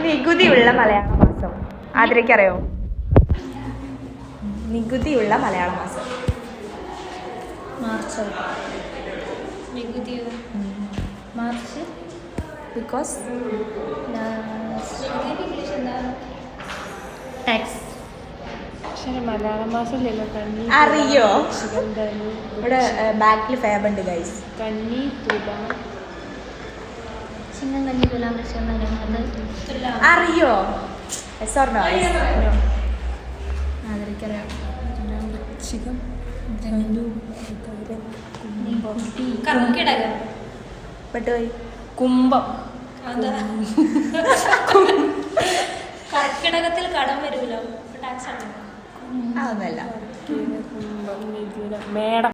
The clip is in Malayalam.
നികുതിയുള്ള മലയാള മാസം ആദരയ്ക്കറിയോ? നികുതിയുള്ള മലയാള മാസം മാർച്ച്. March because tax. മലയാള മാസമല്ലല്ലോ കന്നി. അറിയോ? ഇവിടെ ബാക്കിൽ ഫേബ് ഉണ്ട് ഗൈസ്. കന്നി തുലാം ചിങ്ങം കന്നി തുലാം വൃശ്ചികം അറിയോ? ആദരയ്ക്കറിയാം. വൃശ്ചികം കർക്കിടകം പെട്ടുപോയി. കുംഭം. കർക്കിടകത്തിൽ കടം വരൂലോ, ടാക്സ് ആണ്. അതൊന്നല്ല. മേടം.